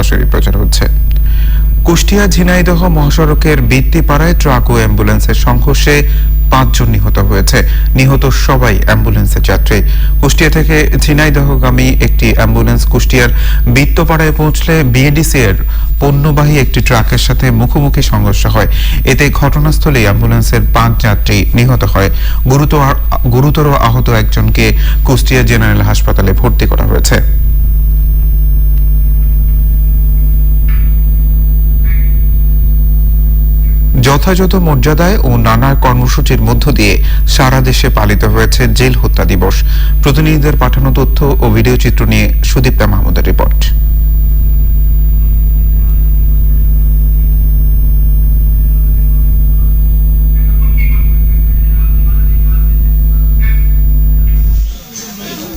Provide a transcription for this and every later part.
সরাসরি প্রচার হচ্ছে। কুষ্টিয়া ঝিনাইদহ মহাসড়কের বৃত্তিপাড়ায় ট্রাক ও অ্যাম্বুলেন্সের সংঘর্ষে 5 জন নিহত হয়েছে। নিহত সবাই অ্যাম্বুলেন্সের যাত্রী। কুষ্টিয়া থেকে ঝিনাইদহগামী একটি অ্যাম্বুলেন্স কুষ্টিয়ার বৃত্তপাড়ায় পৌঁছলে বিএডিসি এর পণ্যবাহী একটি ট্রাকের সাথে মুখোমুখি সংঘর্ষ হয়। এতে ঘটনাস্থলে অ্যাম্বুলেন্সের 5 যাত্রী নিহত হয়। গুরুতর আহত একজনকে কুষ্টিয়া জেনারেল হাসপাতালে ভর্তি করা হয়েছে। যথাযথ মর্যাদায় ও নানা কর্মসূচির মধ্য দিয়ে সারা দেশে পালিত হয়েছে জেল হত্যা দিবস। প্রতিনিধিদের পাঠানো তথ্য ও ভিডিও চিত্র নিয়ে সুদীপ্তা মাহমুদের রিপোর্ট।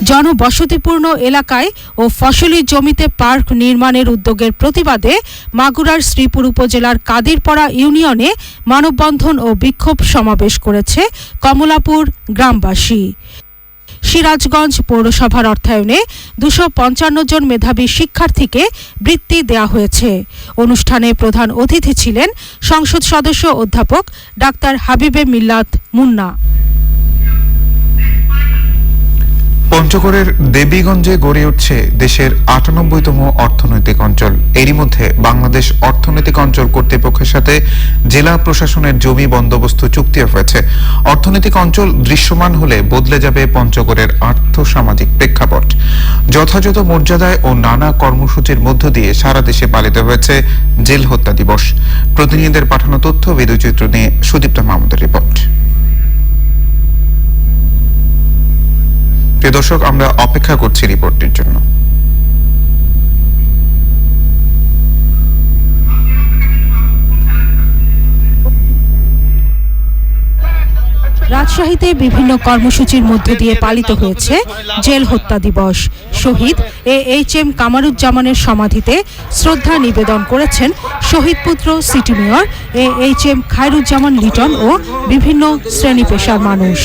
জনবসতিপূর্ণ এলাকায় ও ফসলি জমিতে পার্ক নির্মাণের উদ্যোগের প্রতিবাদে মাগুরার শ্রীপুর উপজেলার কাদিরপাড়া ইউনিয়নে মানববন্ধন ও বিক্ষোভ সমাবেশ করেছে কমলাপুর গ্রামবাসী। সিরাজগঞ্জ পৌরসভার অর্থায়নে 255 জন মেধাবী শিক্ষার্থীকে বৃত্তি দেয়া হয়েছে। অনুষ্ঠানে প্রধান অতিথি ছিলেন সংসদ সদস্য অধ্যাপক ডাক্তার হাবিবে মিল্লাত মুন্না। পঞ্চগড়ের দেবীগঞ্জে গড়ে উঠছে দেশের 98তম অর্থনৈতিক অঞ্চল। এরই মধ্যে বাংলাদেশ অর্থনৈতিক অঞ্চল কর্তৃপক্ষের সাথে জেলা প্রশাসনের জমি বন্দোবস্ত চুক্তি হয়েছে। অর্থনৈতিক অঞ্চল দৃশ্যমান হলে বদলে যাবে পঞ্চগড়ের আর্থসামাজিক প্রেক্ষাপট। যথাযথ মর্যাদায় ও নানা কর্মসূচির মধ্য দিয়ে সারা দেশে পালিত হয়েছে জেল হত্যা দিবস। প্রতিনিধিদের পাঠানো তথ্য ভিডিওচিত্র নিয়ে সুদীপ্তা মাহমুদের রিপোর্ট। প্রিয় দর্শক, আমরা অপেক্ষা করছি রিপোর্টের জন্য। রাজশাহীতে বিভিন্ন কর্মসূচির মধ্য দিয়ে পালিত হয়েছে জেল হত্যা দিবস। শহীদ AHM কামারুজ্জামানের সমাধিতে শ্রদ্ধা নিবেদন করেছেন শহীদ পুত্র city mayor AHM Khairuzzaman Liton ও বিভিন্ন শ্রেণী পেশার মানুষ।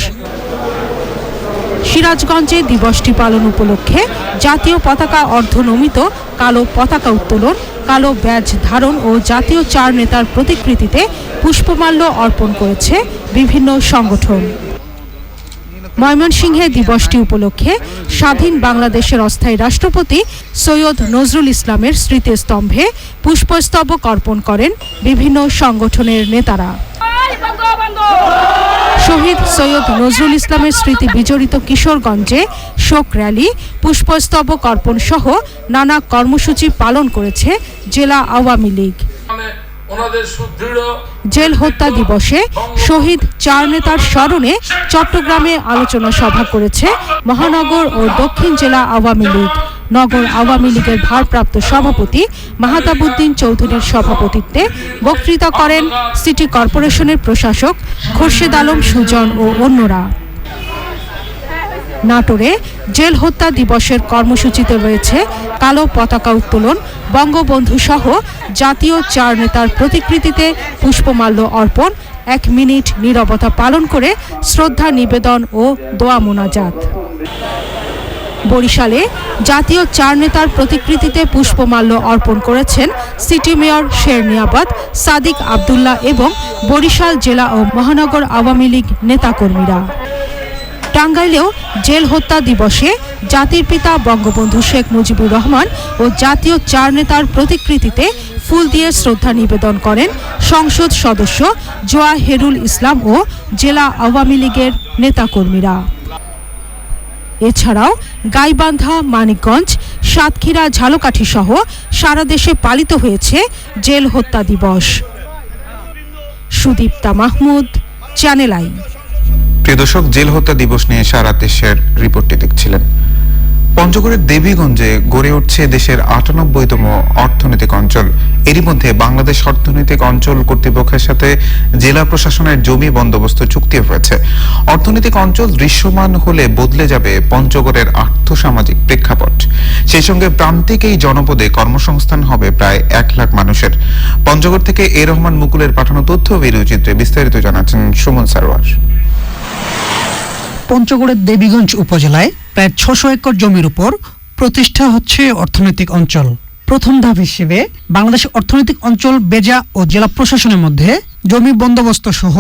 সিরাজগঞ্জে দিবসটি পালন উপলক্ষে জাতীয় পতাকা অর্ধনমিত কালো পতাকা উত্তোলন, কালো ব্যাজ ধারণ ও জাতীয় 4 নেতার প্রতিকৃতিতে পুষ্পমাল্য অর্পণ করেছে বিভিন্ন সংগঠন। ময়মনসিংহে দিবসটি উপলক্ষে স্বাধীন বাংলাদেশের অস্থায়ী রাষ্ট্রপতি সৈয়দ নজরুল ইসলামের স্মৃতিস্তম্ভে পুষ্পস্তবক অর্পণ করেন বিভিন্ন সংগঠনের নেতারা। শহীদ সৈয়দ নজরুল ইসলামের স্মৃতি বিজড়িত কিশোরগঞ্জে শোক র্যালি, পুষ্পস্তবক অর্পণ সহ নানা কর্মসূচি পালন করেছে জেলা আওয়ামী লীগ। জেল হত্যা দিবসে শহীদ 4 নেতার স্মরণে চট্টগ্রামে আলোচনা সভা করেছে মহানগর ও দক্ষিণ জেলা আওয়ামী লীগ। নগর আওয়ামী লীগের ভারপ্রাপ্ত সভাপতি মাহতাবউদ্দিন চৌধুরীর সভাপতিত্বে বক্তৃতা করেন সিটি কর্পোরেশনের প্রশাসক খোরশেদ আলম সুজন ও অন্যরা। নাটোরে জেল হত্যা দিবসের কর্মসূচিতে রয়েছে কালো পতাকা উত্তোলন, বঙ্গবন্ধু সহ জাতীয় 4 নেতার প্রতিকৃতিতে পুষ্পমাল্য অর্পণ, 1 মিনিট নীরবতা পালন করে শ্রদ্ধা নিবেদন ও দোয়া মোনাজাত। বরিশালে জাতীয় 4 নেতার প্রতিকৃতিতে পুষ্পমাল্য অর্পণ করেছেন সিটি মেয়র শেরনিয়াবাদ সাদিক আব্দুল্লাহ এবং বরিশাল জেলা ও মহানগর আওয়ামী লীগ নেতাকর্মীরা। টাঙ্গাইলেও জেল হত্যা দিবসে জাতির পিতা বঙ্গবন্ধু শেখ মুজিবুর রহমান ও জাতীয় 4 নেতার প্রতিকৃতিতে ফুল দিয়ে শ্রদ্ধা নিবেদন করেন সংসদ সদস্য জোয়াহেরুল ইসলাম ও জেলা আওয়ামী লীগের নেতাকর্মীরা। এছাড়াও গাইবান্ধা, মানিকগঞ্জ, সাতক্ষীরা, ঝালকাঠি সহ সারা দেশে পালিত হয়েছে জেল হত্যা দিবস। Sudipta Mahmud, channel I. প্রিয় দর্শক, জেল হত্যা দিবস নিয়ে সারা দেশের রিপোর্টটি দেখছিলেন। পঞ্চগড়ের দেবীগঞ্জে গড়ে উঠছে দেশের 98তম অর্থনৈতিক অঞ্চল। এরই মধ্যে বাংলাদেশ অর্থনৈতিক অঞ্চল কর্তৃপক্ষের সাথে জেলা প্রশাসনের জমি বন্দোবস্ত চুক্তি হয়েছে। অর্থনৈতিক অঞ্চল দৃশ্যমান হলে বদলে যাবে পঞ্চগড়ের আর্থসামাজিক প্রেক্ষাপট। সেই সঙ্গে প্রান্তিক এই জনপদে কর্মসংস্থান হবে প্রায় 1 লাখ মানুষের। পঞ্চগড় থেকে এ রহমান মুকুলের পাঠানো তথ্য ভিডিওচিত্রে বিস্তারিত জানাচ্ছেন সুমন সারোয়ার। পঞ্চগড়ের দেবীগঞ্জ উপজেলায় প্রায় 600 একর জমির উপর প্রতিষ্ঠা হচ্ছে অর্থনৈতিক অঞ্চল। প্রথম ধাপ হিসেবে বাংলাদেশ অর্থনৈতিক অঞ্চল বেজা ও জেলা প্রশাসনের মধ্যে জমি বন্দোবস্ত সহ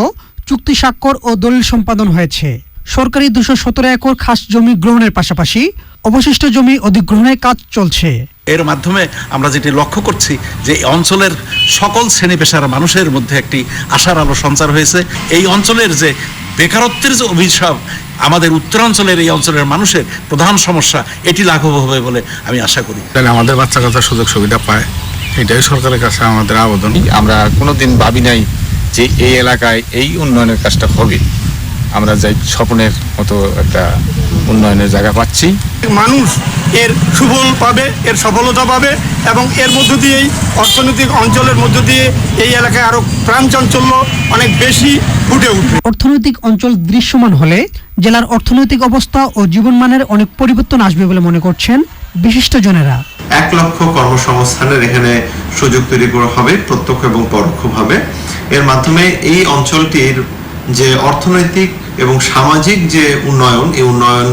চুক্তি স্বাক্ষর ও দলিল সম্পাদন হয়েছে। সরকারি 217 একর খাস জমি গ্রহণের পাশাপাশি অবশিষ্ট জমি অধিগ্রহণের কাজ চলছে। এর মাধ্যমে আমরা যেটি লক্ষ্য করছি যে এই অঞ্চলের সকল শ্রেণী পেশার মানুষের মধ্যে একটি আশার আলো সঞ্চার হয়েছে। এই অঞ্চলের যে বেকারত্বের যে অভিশাপ আমাদের উত্তরাঞ্চলের এই অঞ্চলের মানুষের প্রধান সমস্যা, এটি লাঘব হবে বলে আমি আশা করি। তাহলে আমাদের বাচ্চা কাচ্চা সুযোগ সুবিধা পায়, এটাই সরকারের কাছে আমাদের আবেদন। আমরা কোনোদিন ভাবি নাই যে এই এলাকায় এই উন্নয়নের কাজটা হবে। আমরা যাই স্বপ্নের মতো একটা উন্নয়নের জায়গা পাচ্ছি। মানুষ এর সুফল পাবে, এর সফলতা পাবে এবং এর মধ্য দিয়েই অর্থনৈতিক অঞ্চলের মধ্য দিয়ে এই এলাকায় আরো প্রাণচাঞ্চল্য অনেক বেশি ফুটে উঠবে। অর্থনৈতিক অঞ্চল দৃশ্যমান হলে জেলার অর্থনৈতিক অবস্থা ও জীবনমানের অনেক পরিবর্তন আসবে বলে মনে করছেন বিশিষ্টজনেরা। 1 লক্ষ কর্মসংস্থানের এখানে সুযোগ তৈরি করা হবে প্রত্যক্ষ এবং পরোক্ষভাবে। এর মাধ্যমে এই অঞ্চলটির যে অর্থনৈতিক এবং সামাজিক যে উন্নয়ন, এই উন্নয়ন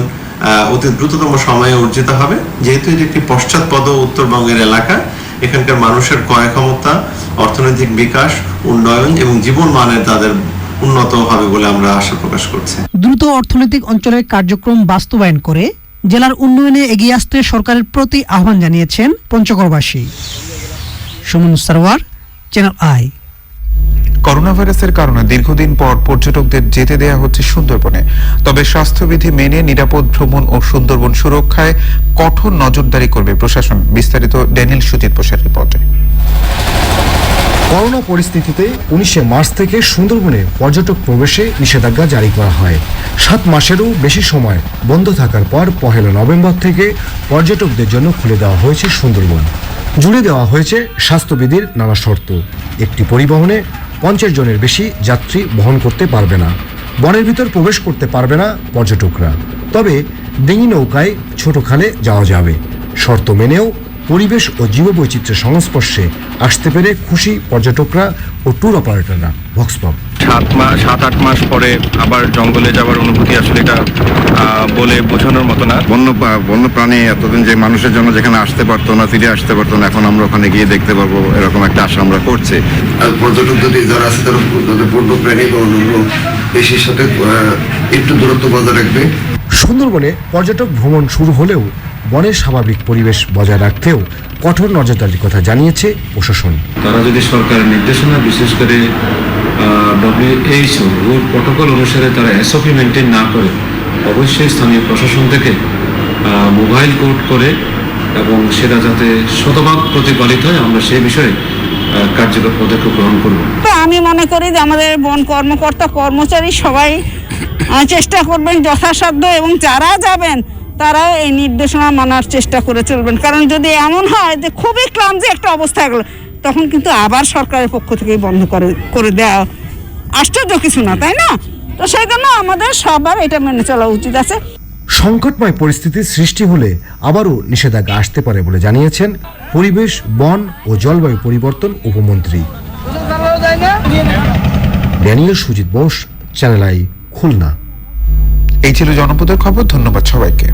অতি দ্রুততম সময়ে অর্জিত হবে। যেহেতু এটি একটি পশ্চাৎপদ উত্তরবঙ্গের এলাকা, এখানকার মানুষের ক্রয় ক্ষমতা, অর্থনৈতিক বিকাশ, উন্নয়ন এবং জীবন মানের তাদের উন্নত হবে বলে আমরা আশা প্রকাশ করছি। দ্রুত অর্থনৈতিক অঞ্চলের কার্যক্রম বাস্তবায়ন করে জেলার উন্নয়নে এগিয়ে আসতে সরকারের প্রতি আহ্বান জানিয়েছেন পঞ্চগড়বাসী। Sumon Sarwar, Channel I. Corona ভাইরাসের কারণে দীর্ঘদিন পর পর্যটকদের যেতে দেয়া হচ্ছে সুন্দরবনে। তবে স্বাস্থ্যবিধি মেনে নিরাপদ ভ্রমণ ও সুন্দরবন সুরক্ষায় কঠোর নজরদারি করবে প্রশাসন। বিস্তারিত ড্যানিয়েল সুজিত বোসের রিপোর্টে। করোনা পরিস্থিতিতে 19 মার্চ থেকে সুন্দরবনে পর্যটক প্রবেশে নিষেধাজ্ঞা জারি করা হয়। 7 মাসেরও বেশি সময় বন্ধ থাকার পর 1 নভেম্বর থেকে পর্যটকদের জন্য খুলে দেওয়া হয়েছে সুন্দরবন। জুড়ে দেওয়া হয়েছে স্বাস্থ্যবিধির নানা শর্ত। একটি পরিবহনে 50 জনের বেশি যাত্রী বহন করতে পারবে না। বনের ভিতর প্রবেশ করতে পারবে না পর্যটকরা। তবে ডিঙি নৌকায় ছোট খালে যাওয়া যাবে। শর্ত মেনেও পরিবেশ ও জীববৈচিত্র্যের সংস্পর্শে আসতে পেরে খুশি পর্যটকরা ও ট্যুর অপারেটররা। ভক্সপপ 7-8 মাস পরে আবার জঙ্গলে যাওয়ার অনুভূতি আসলে এটা বলে বোঝানোর মতো না। বন্য প্রাণী এতদিন যে মানুষের জন্য যেখানে আসতে পারতো না, ফিরে আসতে পারতো না, এখন আমরা ওখানে গিয়ে দেখতে পারবো, এরকম একটা আশা আমরা করছি। আর পর্যটক যদি যারা আছে তারা বন্য প্রাণী বা অন্যান্য পেশির সাথে একটু দূরত্ব বজায় রাখবে। সুন্দরবনে পর্যটক ভ্রমণ শুরু হলেও বনের স্বাভাবিক পরিবেশ বজায় রাখতেও কঠোর নজরদারির কথা জানিয়েছে প্রশাসন। তারা যদি সরকারের নির্দেশনা, বিশেষ করে WHO রুট প্রটোকল অনুসারে তারা SOP মেনটেন না করে, অবশ্যই স্থানীয় প্রশাসন থেকে মোবাইল কোড করে এবং সেটা যাতে শতভাগ প্রতিপালিত হয়, আমরা সেই বিষয়ে কার্যকর পদক্ষেপ গ্রহণ করব। আমি মনে করি যে আমাদের বন কর্মকর্তা কর্মচারী সবাই চেষ্টা করবেন যথাসাধ্য, এবং যারা যাবেন তারাও এই নির্দেশনা মানার চেষ্টা করে চলবেন। কারণ যদি এমন হয় যে খুবই ক্লামজি একটা অবস্থা গেল, তখন কিন্তু আবার সরকারের পক্ষ থেকেই বন্ধ করে দেওয়া আশ্চর্য কিছু না, তাই না? তো সেই জন্য আমাদের সবার এটা মেনে চলা উচিত আছে। সংকটময় পরিস্থিতির সৃষ্টি হলে আবারও নিষেধাজ্ঞা আসতে পারে বলে জানিয়েছেন পরিবেশ, বন ও জলবায়ু পরিবর্তন উপমন্ত্রী। Daniel Sujit Bose, Channel I, Khulna. এই ছিল জনপদের খবর। ধন্যবাদ সবাইকে।